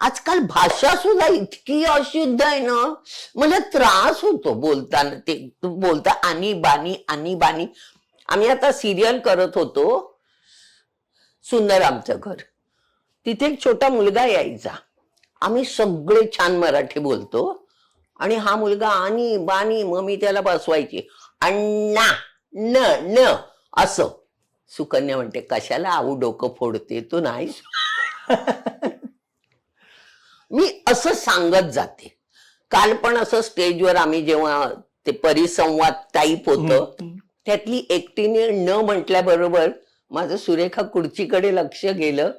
आजकाल भाषा सुद्धा इतकी अशुद्ध आहे ना, मला त्रास होतो बोलताना. ते बोलता आणि बानी. आम्ही आता सिरियल करत होतो, सुंदर आमचं घर. तिथे एक छोटा मुलगा यायचा. आम्ही सगळे छान मराठी बोलतो आणि हा मुलगा आणि बानी, मग मी त्याला बसवायची. अण्णा न न असं. सुकन्या म्हणते, कशाला आऊ डोकं फोडते तू, नाही. मी असं सांगत जाते. काल पण असं स्टेजवर आम्ही जेव्हा ते परिसंवाद टाईप होतं, त्यातली एकटीने न म्हटल्याबरोबर माझं सुरेखा खुर्चीकडे लक्ष गेलं.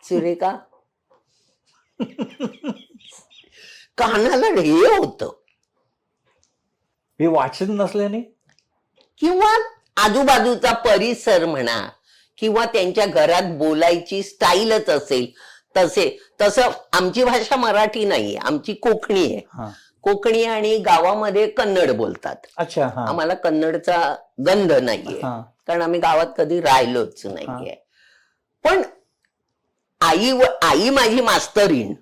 सुरेखा कानाला ढेय होत, हे वाचन नसल्याने किंवा आजूबाजूचा परिसर म्हणा, किंवा त्यांच्या घरात बोलायची स्टाईलच असेल तसं. आमची भाषा मराठी नाहीये, आमची कोकणी आहे. कोकणी आणि गावामध्ये कन्नड बोलतात. अच्छा. आम्हाला कन्नडचा गंध नाहीये, कारण आम्ही गावात कधी राहिलोच नाहीये. पण आई माझी मास्तरीण,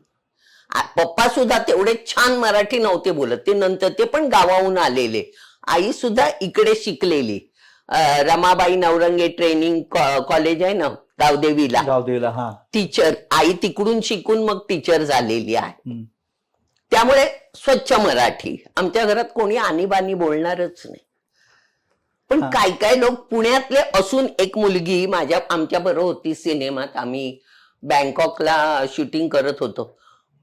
पप्पा सुद्धा तेवढे छान मराठी नव्हते बोलत, ते नंतर ते पण गावाहून आलेले. आई सुद्धा इकडे शिकलेली, रमाबाई नवरंगे ट्रेनिंग कॉलेज आहे ना गावदेवीला, टीचर. आई तिकडून शिकून मग टीचर झालेली आहे. त्यामुळे स्वच्छ मराठी. आमच्या घरात कोणी आणीबाणी बोलणारच नाही. पण काय लोक पुण्यातले असून, एक मुलगी आमच्या बरोबर होती सिनेमात, आम्ही बँकॉकला शूटिंग करत होतो.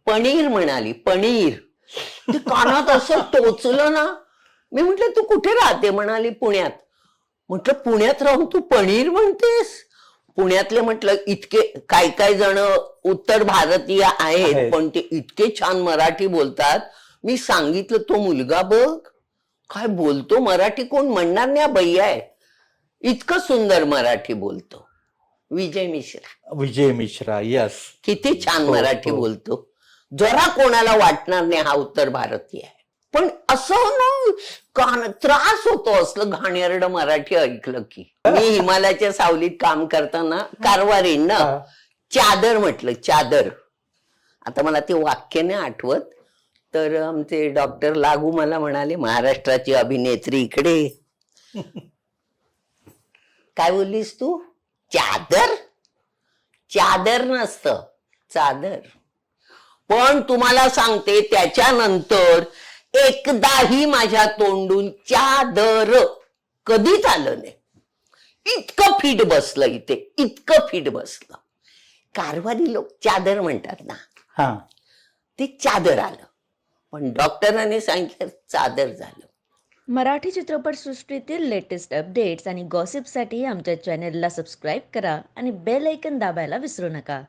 पनीर म्हणाली, पनीर. ते कानात असं टोचलं ना. मी म्हटलं, तू कुठे राहते? म्हणाली, पुण्यात. म्हटलं, पुण्यात राहून तू पनीर म्हणतेस? पुण्यातले म्हटलं, इतके काय जण उत्तर भारतीय आहेत, पण ते इतके छान मराठी बोलतात. मी सांगितलं, तो मुलगा बघ काय बोलतो मराठी, कोण म्हणणार नाही भैया आहे, इतकं सुंदर मराठी बोलतो. विजय मिश्रा, यस, किती छान मराठी बोलतो. जरा कोणाला वाटणार नाही हा उत्तर भारतीय आहे. पण असं ना त्रास होतो असलं घाणेरडं मराठी ऐकलं की. मी हिमालयाच्या सावलीत काम करताना कारवारीन ना, चादर म्हटलं, चादर. आता मला ते वाक्य नाही आठवत, तर आमचे डॉक्टर लागू मला म्हणाले, महाराष्ट्राची अभिनेत्री इकडे. काय बोललीस तू? चादर? चादर नसतं, चादर. पण तुम्हाला सांगते, त्याच्यानंतर एकदाही माझ्या तोंडून चादर कधीच आलं नाही. इतकं फिट बसलं इथे, इतकं फिट बसलं. कारवारी लोक चादर म्हणतात ना, ते चादर आलं. पण डॉक्टरांनी सांगितलं चादर झालं. मराठी चित्रपटसृष्टीतील लेटेस्ट अपडेट्स आणि गॉसिपसाठी आमच्या चॅनेलला सबस्क्राईब करा आणि बेल ऐकन दाबायला विसरू नका.